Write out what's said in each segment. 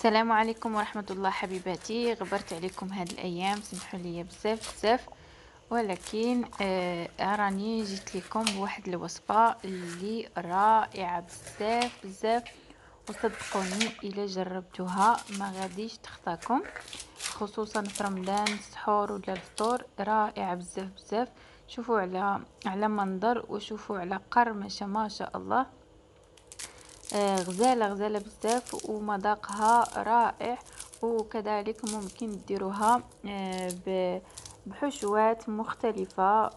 السلام عليكم ورحمة الله حبيباتي. غبرت عليكم هاد الأيام، سمحوا لي بزاف بزاف، ولكن راني جيت لكم بواحد الوصفة اللي رائعة بزاف بزاف، وصدقوني إلا جربتوها ما غاديش تخفاكم، خصوصا في رمضان السحور ولا الفطور. رائعة بزاف بزاف. شوفوا على منظر، وشوفوا على قرمشة ما شاء الله. غزالة غزالة بزاف، ومذاقها رائع. وكذلك ممكن ديروها بحشوات مختلفة،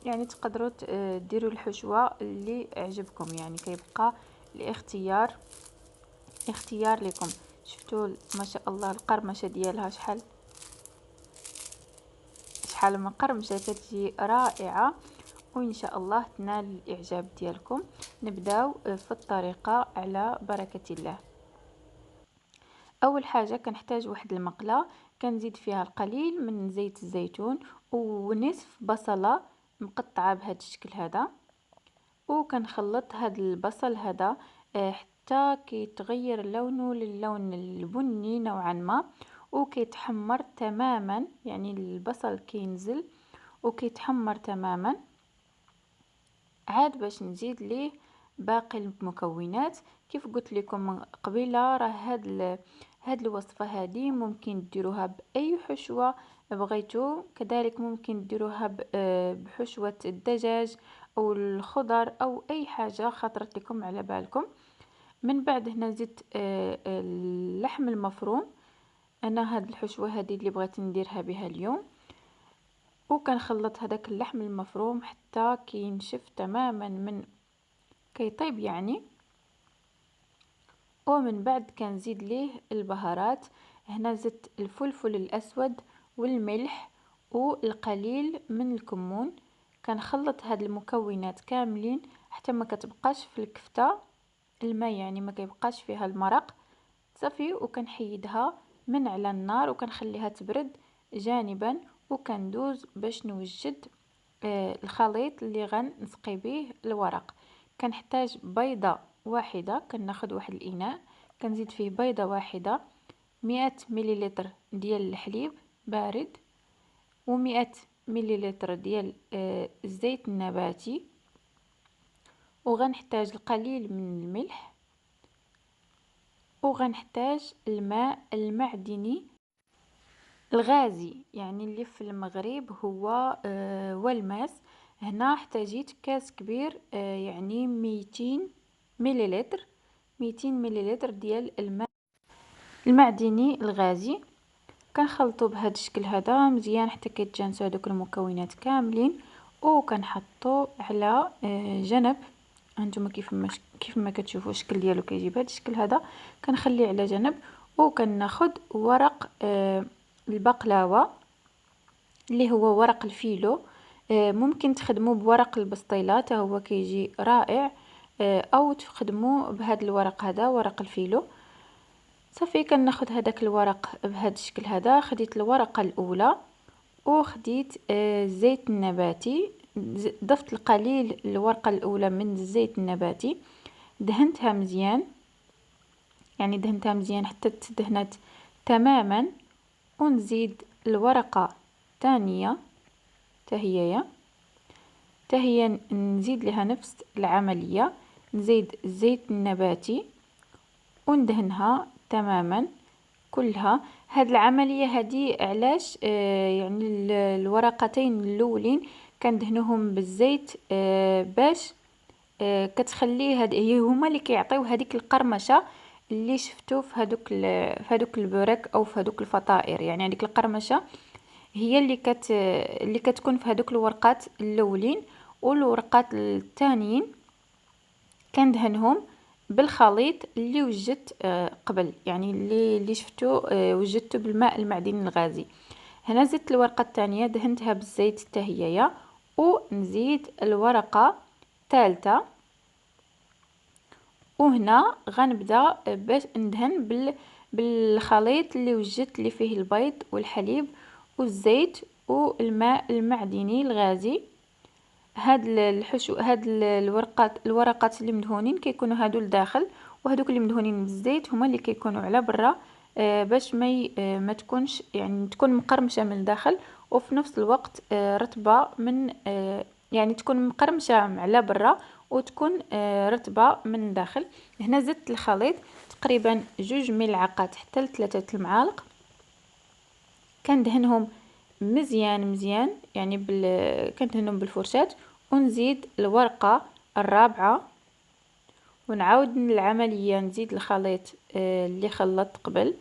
يعني تقدروا ديروا الحشوة اللي عجبكم، يعني كيبقى الاختيار لكم. شفتوا ما شاء الله القرمشة ديالها شحال من قرمشة، كتجي رائعة، وان شاء الله تنال الاعجاب ديالكم. نبداو في الطريقه على بركه الله. اول حاجه كنحتاج واحد المقله، كنزيد فيها القليل من زيت الزيتون ونصف بصله مقطعه بهذا الشكل هذا، وكنخلط هذا البصل هذا حتى كيتغير لونه للون البني نوعا ما، وكيتحمر تماما، يعني البصل كينزل وكيتحمر تماما. عاد باش نزيد ليه باقي المكونات. كيف قلت لكم من قبيله، راه هاد الوصفه هذه ممكن ديروها باي حشوه بغيتو، كذلك ممكن ديروها بحشوه الدجاج او الخضر او اي حاجه خطرت لكم على بالكم. من بعد هنا زدت اللحم المفروم. انا هاد الحشوه هذه اللي بغيت نديرها بها اليوم، وكنخلط هذاك اللحم المفروم حتى كينشف تماما، من كيطيب يعني. ومن بعد كنزيد ليه البهارات. هنا زدت الفلفل الاسود والملح والقليل من الكمون. كنخلط هاد المكونات كاملين حتى ما كتبقاش في الكفته الماء، يعني ما كيبقاش فيها المرق صافي. وكنحيدها من على النار وكنخليها تبرد جانبا، وكندوز باش نوجد الخليط اللي غنسقي به الورق. كنحتاج بيضة واحدة، كناخد واحد الإناء كنزيد فيه بيضة واحدة، 100 مليلتر ديال الحليب بارد، و100 مليلتر ديال الزيت النباتي، وغنحتاج القليل من الملح، وغنحتاج الماء المعدني الغازي، يعني اللي في المغرب هو والماس. هنا احتاجيت كاس كبير، يعني 200 مليلتر 200 مليلتر ديال الماء المعدني الغازي. كنخلطو بهذا الشكل هذا مزيان حتى كيتجانسوا هذوك المكونات كاملين، وكنحطو على جنب. هانتوما كيف ما كتشوفوا الشكل ديالو كيجي بهذا الشكل هذا. كنخليه على جنب، وكناخذ ورق البقلاوه اللي هو ورق الفيلو. ممكن تخدموا بورق البسطيله حتى هو كيجي رائع، او تخدموا بهذا الورق هذا ورق الفيلو صافي. كناخذ هذاك الورق بهذا الشكل هذا. خديت الورقه الاولى وخديت الزيت النباتي، ضفت القليل الورقه الاولى من الزيت النباتي، دهنتها مزيان، يعني دهنتها مزيان حتى تدهنت تماما. ونزيد الورقه الثانيه تهي نزيد لها نفس العمليه، نزيد الزيت النباتي وندهنها تماما كلها. هاد العمليه هذه علاش؟ يعني الورقتين الاولين كندهنوهم بالزيت، باش كتخلي هي هما اللي كيعطيو هذيك القرمشه اللي شفتو في هذوك البورك او في هذوك الفطائر. يعني هذيك القرمشه هي اللي كتكون في هذوك الورقات الاولين، والورقات الثانيين كندهنهم بالخليط اللي وجدت قبل، يعني اللي شفتو وجدته بالماء المعدني الغازي. هنا زدت الورقه الثانيه دهنتها بالزيت التهيئه، ونزيد الورقه الثالثه، وهنا غنبدا باش ندهن بالخليط اللي وجدت اللي فيه البيض والحليب والزيت والماء المعدني الغازي. هاد الورقات اللي مدهونين كيكونوا هادو لداخل، وهذوك اللي مدهونين بالزيت هما اللي كيكونوا على برا، باش ما تكونش يعني تكون مقرمشه من الداخل، وفي نفس الوقت رطبه من يعني تكون مقرمشه على برا وتكون رطبه من الداخل. هنا زدت الخليط تقريبا 2 ملعقات حتى ل3 المعالق، كندهنهم مزيان مزيان يعني كندهنهم بالفرشاة، ونزيد الورقة الرابعة، ونعاود العملية نزيد الخليط اللي خلطت قبل،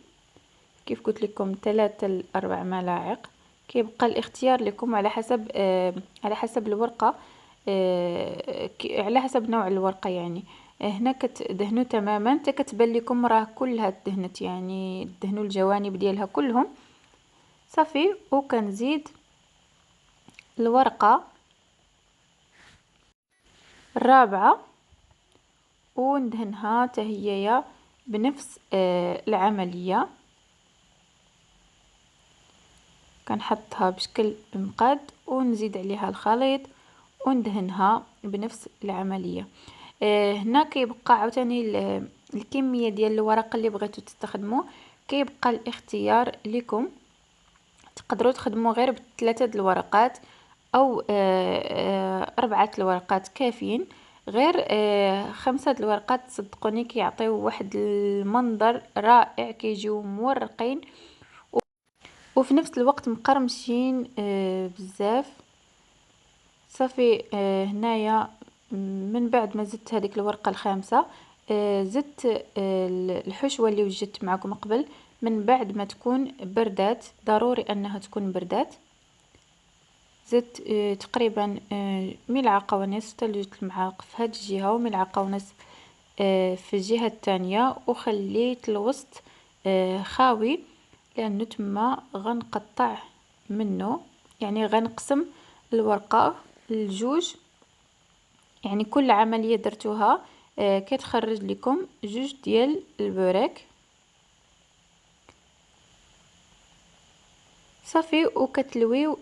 كيف قلت لكم 3 ل 4 ملاعق. كيبقى الاختيار لكم على حسب الورقة، على حسب نوع الورقة يعني. هنا كتدهنوا تماما حتى كتبان لكم راه كلها دهنت، يعني دهنوا الجوانب ديالها كلهم صافي. وكنزيد الورقة الرابعة وندهنها تهيا بنفس العملية، كنحطها بشكل مقاد ونزيد عليها الخليط وندهنها بنفس العملية. هنا كيبقى عاوتاني الكمية ديال الورق اللي بغيتو تستخدموه، كيبقى الاختيار لكم. تقدروا تخدموا غير ب3 الورقات او 4 الورقات كافيين، غير 5 الورقات صدقوني كيعطيو واحد المنظر رائع، كيجيو مورقين وفي نفس الوقت مقرمشين بزاف. صافي هنايا من بعد ما زدت هذيك الورقة الخامسة، زدت الحشوة اللي وجدت معكم قبل، من بعد ما تكون بردات، ضروري انها تكون بردات. زدت تقريبا 1.5 حتى ل2 المعالق في هذه الجهة و1.5 في الجهة الثانية، وخليت الوسط خاوي لانه تما غنقطع منه، يعني غنقسم الورقة لجوج، يعني كل عملية درتوها كتخرج لكم 2 ديال البوراك صافي. وكتلويو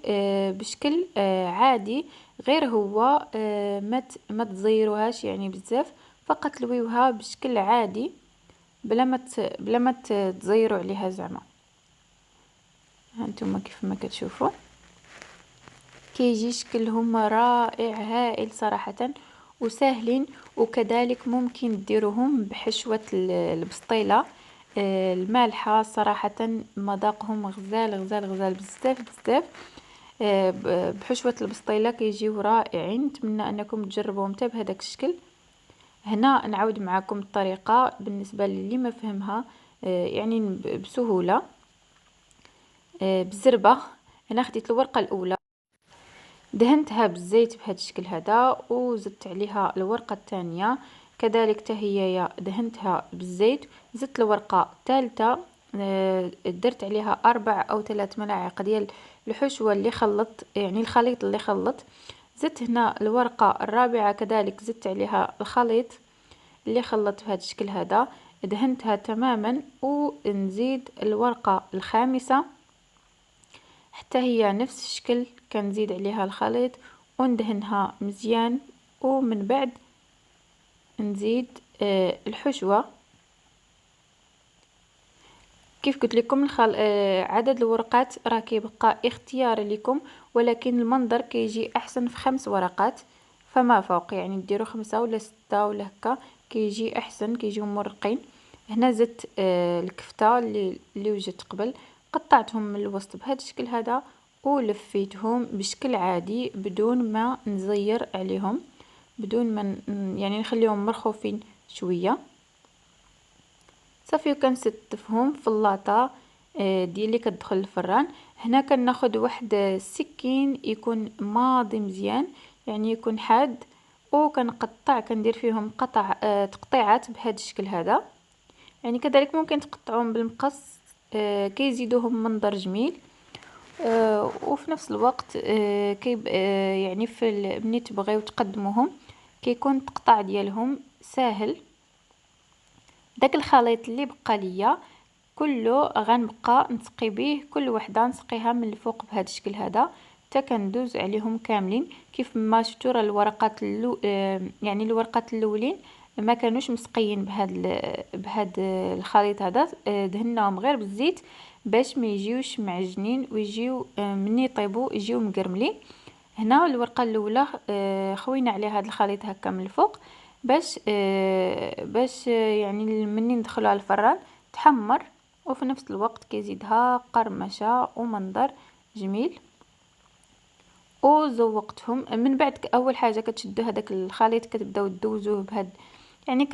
بشكل عادي، غير هو ما تزيروهاش يعني بزاف، فقط لويوها بشكل عادي بلا ما تزيروا عليها زعما. هانتوما كيف ما كتشوفوا كيجي شكلهم رائع هائل صراحة وسهلين. وكذلك ممكن ديروهم بحشوة البسطيلة المالحة، صراحة مذاقهم غزال غزال غزال بزاف بزاف. بحشوة البسطيلة كيجيو رائعين، نتمنى انكم تجربوهم حتى بهذاك الشكل. هنا نعاود معكم الطريقة بالنسبة للي ما فهمها يعني بسهولة. بالزربة هنا خديت الورقة الاولى دهنتها بالزيت بهذا الشكل هذا، وزدت عليها الورقة الثانية كذلك تهيا دهنتها بالزيت، زدت الورقة الثالثة درت عليها 4 أو 3 ملاعق ديال الحشوة اللي خلطت، يعني الخليط اللي خلطت. زدت هنا الورقة الرابعة كذلك زدت عليها الخليط اللي خلطت بهذا الشكل هذا، دهنتها تماما. ونزيد الورقة الخامسة حتى هي نفس الشكل، كنزيد عليها الخليط وندهنها مزيان، ومن بعد نزيد الحشوة. كيف قلت لكم عدد الورقات راه كيبقى اختياري لكم، ولكن المنظر كيجي احسن في 5 ورقات فما فوق، يعني ديروا 5 ولا 6 ولا هكا كيجي احسن، كيجيو مرقين. هنا زدت الكفتة اللي وجدت قبل، قطعتهم من الوسط بهذا الشكل هذا ولفيتهم بشكل عادي بدون ما نزير عليهم، بدون ما يعني نخليهم مرخوفين شويه صافي. وكنستفهم في اللاطه ديالي كتدخل الفران. هنا كناخذ واحد السكين يكون ماضي مزيان، يعني يكون حاد، وكنقطع كندير فيهم تقطيعات بهذا الشكل هذا. يعني كذلك ممكن تقطعوهم بالمقص، كيزيدوهم منظر جميل. وفي نفس الوقت يعني ملي تبغيو تقدموهم كيكون التقطاع ديالهم ساهل. داك الخليط اللي بقى ليا كله غنبقى نسقي به، كل وحده نسقيها من الفوق بهذا الشكل هذا حتى كندوز عليهم كاملين. كيف ما شفتوا راه الورقات يعني الورقات الاولين ما كانوش مسقيين بهاد الخليط هذا. دهناهم غير بالزيت باش ما يجيوش معجنين ويجيو من يطيبوا يجيو مقرملين. هنا الورقه الاولى خوينا عليها هذا الخليط هكا من الفوق باش يعني مني ندخلوها الفران تحمر، وفي نفس الوقت كيزيدها قرمشه ومنظر جميل. وزوقتهم من بعد. اول حاجه كتشدوا هذاك الخليط كتبداو تدوزوه بهاد يعني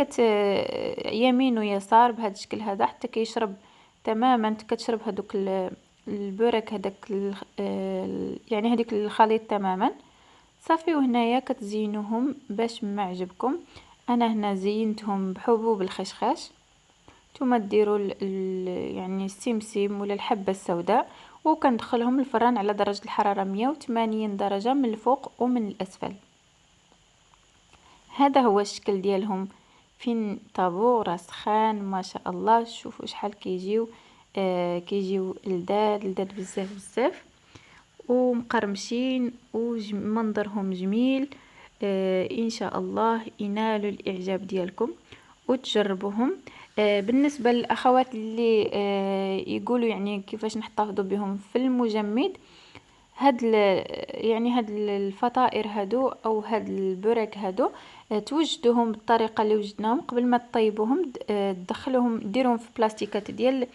يمين ويسار بهذا الشكل هذا حتى كيشرب تماما. كتشرب هذوك البورك هذاك يعني هذيك الخليط تماما صافي. وهنايا كتزينوهم باش ما عجبكم. انا هنا زينتهم بحبوب الخشخاش. ثم ديروا يعني السمسم ولا الحبه السوداء، وكندخلهم الفران على درجه الحراره 180 درجه من الفوق ومن الاسفل. هذا هو الشكل ديالهم فين طابو راسخان ما شاء الله. شوفوا شحال كيجيو لذاذ بزاف بزاف ومقرمشين ومنظرهم جميل. ان شاء الله ينالوا الاعجاب ديالكم وتجربوهم. بالنسبه للاخوات اللي يقولوا يعني كيفاش نحتفظوا بهم في المجمد، هاد الفطائر هادو او هاد البرك هادو توجدوهم بالطريقه اللي وجدناهم قبل ما تطيبوهم. تدخلوهم ديروهم في بلاستيكات ديال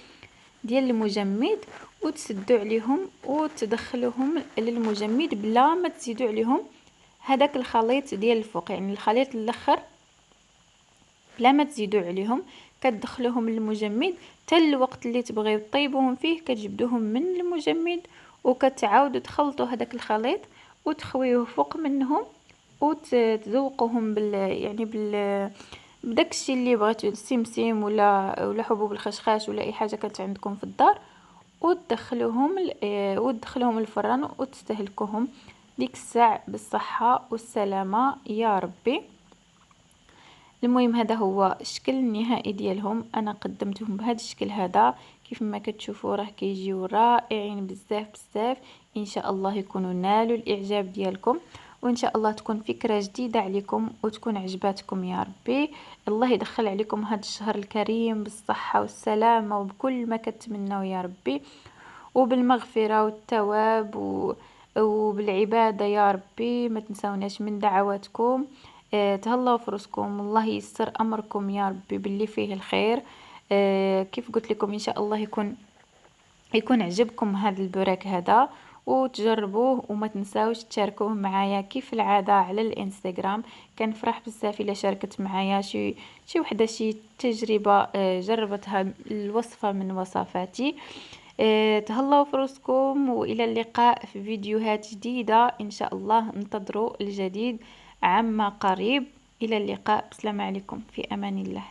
المجمد وتسدوا عليهم وتدخلوهم للمجمد بلا ما تزيدوا عليهم هذاك الخليط ديال الفوق، يعني الخليط الاخر بلا ما تزيدوا عليهم. كتدخلوهم للمجمد حتى الوقت اللي تبغيو طيبوهم فيه كتجبدوهم من المجمد وكتعاودوا تخلطوا هذاك الخليط وتخويوه فوق منهم وتذوقوهم بداك الشيء اللي بغيتو، السمسم ولا حبوب الخشخاش ولا اي حاجه كانت عندكم في الدار، وتدخلوهم الفران وتستهلكوهم ديك الساعه بالصحه والسلامه يا ربي. المهم هذا هو الشكل النهائي ديالهم. انا قدمتهم بهذا الشكل هذا كيف ما كتشوفوا راه كيجيو رائعين بزاف بزاف. ان شاء الله يكونوا نالوا الاعجاب ديالكم، وان شاء الله تكون فكره جديده عليكم وتكون عجباتكم يا ربي. الله يدخل عليكم هذا الشهر الكريم بالصحه والسلامه وبكل ما كتمنوا يا ربي، وبالمغفره والثواب وبالعباده يا ربي. ما تنسوناش من دعواتكم. تهلاو في راسكم، الله ييسر امركم يا ربي باللي فيه الخير. كيف قلت لكم ان شاء الله يكون عجبكم هذا البوراك هذا وتجربوه، وما تنساوش تشاركوه معايا كيف العاده على الانستغرام. كنفرح بزاف الا شاركت معايا شي وحده شي تجربه جربتها الوصفه من وصفاتي. تهلاو في راسكم، والى اللقاء في فيديوهات جديده ان شاء الله. انتظروا الجديد عما قريب. الى اللقاء، بسلام عليكم، في امان الله.